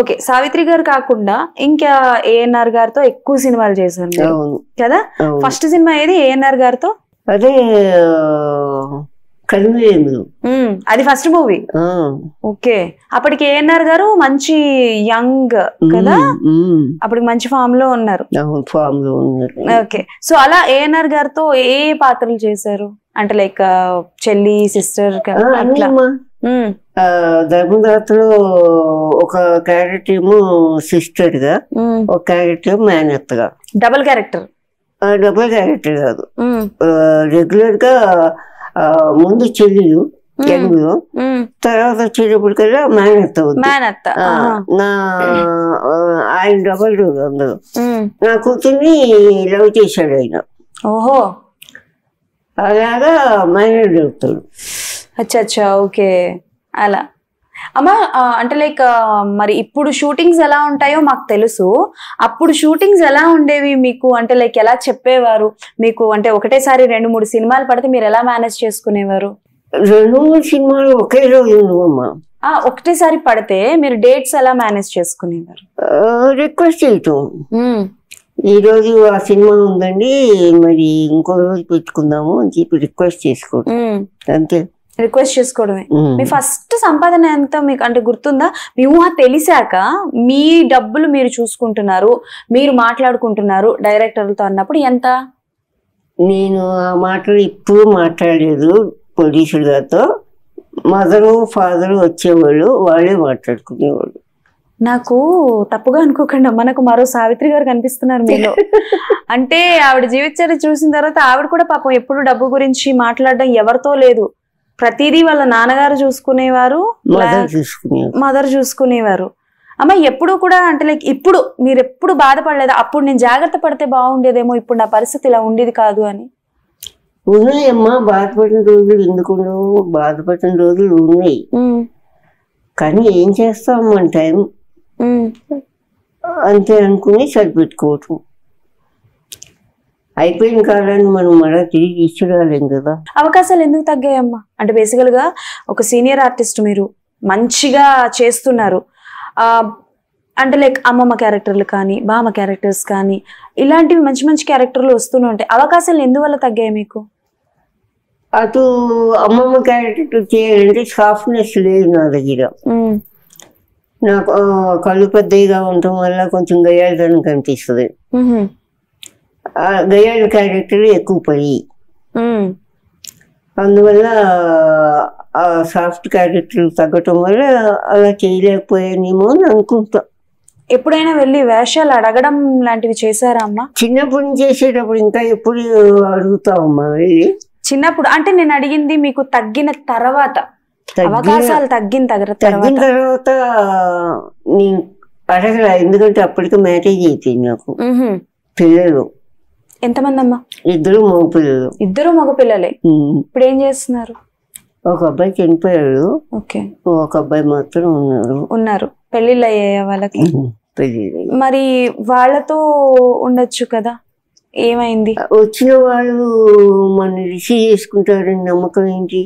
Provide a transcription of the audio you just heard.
Okay, Savitri గారు కాకుండా ఇంకా ఏఎన్ఆర్ గారితో ఎక్కువ సినిమాలు చేశారు మీరు కదా. ఫస్ట్ సినిమా ఏది ఏఎన్ఆర్ గారితో? అదే కనివేలు, అది ఫస్ట్ మూవీ. ఓకే, అప్పటికి ఏఎన్ఆర్ గారు మంచి యంగ్ కదా, అప్పటికి మంచి ఫామ్ లో ఉన్నారు. ఓకే, సో అలా ఏఎన్ఆర్ గారితో ఏ పాత్రలు చేశారు అంటే లైక్ చెల్లి, సిస్టర్? ధర్మదాతలో ఒక క్యారెక్టర్ ఏమో సిస్టర్ గా, ఒక క్యారెక్టర్ మేనత్తగా. Double character? డబుల్ క్యారెక్టర్ కాదు, రెగ్యులర్ గా ముందు చెల్లెలు తెలుగులో, తర్వాత వచ్చేటప్పటికల్లా మేనత్త అవుతుంది. ఆయన డబల్ రోల్ అందరూ. నా కూతుర్ని లవ్ చేశాడు ఆయన. ఓహో, అలాగా మేనర్ అవుతాడు. అచ్చా, ఓకే. అలా అమ్మా, అంటే లైక్ మరి ఇప్పుడు షూటింగ్స్ ఎలా ఉంటాయో మాకు తెలుసు, అప్పుడు షూటింగ్స్ ఎలా ఉండేవి మీకు? అంటే లైక్ ఎలా చెప్పేవారు మీకు? అంటే ఒకటేసారి 2-3 సినిమాలు పడితే మీరు ఎలా మేనేజ్ చేసుకునేవారు? 2-3 సినిమాలు ఒకే రోజు ఉండవమ్మా. ఒకటేసారి పడితే మీరు డేట్స్ ఎలా మేనేజ్ చేసుకునేవారు? రిక్వెస్ట్ చేయటం, ఈ రోజు ఆ సినిమా ఉందండి, మరి ఇంకో రోజు పెట్టుకుందాము అని చెప్పి రిక్వెస్ట్ చేసుకోవడం, అంతే. రిక్వెస్ట్ చేసుకోవడమే. మీ ఫస్ట్ సంపాదన ఎంత మీకు అంటే గుర్తుందా? మీ ఊహ తెలిసాక మీ డబ్బులు మీరు చూసుకుంటున్నారు, మీరు మాట్లాడుకుంటున్నారు డైరెక్టర్లతో అన్నప్పుడు ఎంత? నేను ఆ మాటలు ఇప్పుడు మాట్లాడలేదు ప్రొడ్యూసర్ గారితో. మదరు ఫాదరు వచ్చేవాళ్ళు, వాళ్ళే మాట్లాడుకునేవాళ్ళు. నాకు తప్పుగా అనుకోకుండా మనకు మరో సావిత్రి గారు కనిపిస్తున్నారు మీలో. అంటే ఆవిడ జీవిత చూసిన తర్వాత ఆవిడ కూడా పాపం ఎప్పుడు డబ్బు గురించి మాట్లాడడం ఎవరితో లేదు. ప్రతిదీ వాళ్ళ నాన్నగారు చూసుకునేవారు, మదర్ చూసుకునేవారు. అమ్మ ఎప్పుడు కూడా అంటే లైక్ ఇప్పుడు మీరు ఎప్పుడు బాధపడలేదా? అప్పుడు నేను జాగ్రత్త పడితే బాగుండేదేమో, ఇప్పుడు నా పరిస్థితి ఇలా ఉండేది కాదు అని? ఉన్నాయమ్మా, బాధపడిన రోజులు ఎందుకు? బాధపడిన రోజులు ఉన్నాయి, కానీ ఏం చేస్తాం, మన టైం అంతే అనుకుని సరిపెట్టుకోవటం. అయిపోయిన కాలాన్ని మనం మళ్ళీ తిరిగి ఇచ్చురాలేం కదా. అవకాశాలు ఎందుకు తగ్గాయమ్మా? అంటే బేసికల్ గా ఒక సీనియర్ ఆర్టిస్ట్, మీరు మంచిగా చేస్తున్నారు, అంటే లైక్ అమ్మమ్మ క్యారెక్టర్లు కానీ, బామ్మ క్యారెక్టర్స్ కానీ, ఇలాంటివి మంచి మంచి క్యారెక్టర్లు వస్తూనే ఉంటాయి. అవకాశాలు ఎందువల్ల తగ్గాయి మీకు? అటు అమ్మమ్మ క్యారెక్టర్ చేయాలంటే సాఫ్ట్నెస్ లేదు నా దగ్గర. నాకు కళ్ళు పెద్దగా ఉండటం వల్ల కొంచెం గయ్యాళతనం కనిపిస్తుంది. గయ్యాళ క్యారెక్టర్ ఎక్కువ పడి, అందువల్ల ఆ సాఫ్ట్ క్యారెక్టర్ తగ్గటం వల్ల అలా చేయలేకపోయానేమో అని అనుకుంటా. ఎప్పుడైనా వెళ్ళి వేషాలు అడగడం లాంటివి చేశారా అమ్మా? చిన్నప్పుడు చేసేటప్పుడు. ఇంకా ఎప్పుడు అడుగుతావమ్మా వెళ్ళి? చిన్నప్పుడు అంటే నేను అడిగింది మీకు తగ్గిన తర్వాత, అవకాశాలు తగ్గిన తర్వాత నేను అడగల. ఎందుకంటే అప్పటికి మ్యారేజ్ అయిపోయింది నాకు, పిల్లలు. ఎంతమంది అమ్మా? 2 మగపిల్లలు. 2 మగపిల్లలే. ఇప్పుడు ఏం చేస్తున్నారు? ఒక అబ్బాయి చనిపోయాడు, ఓకే, ఒక అబ్బాయి మాత్రం ఉన్నారు. పెళ్లిళ్ళు అయ్యాయా వాళ్ళకి? పెళ్లి. మరి వాళ్ళతో ఉండొచ్చు కదా, ఏమైంది? వచ్చిన వాళ్ళు మన రిసీవ్ చేసుకుంటారని నమ్మకం ఏంటి?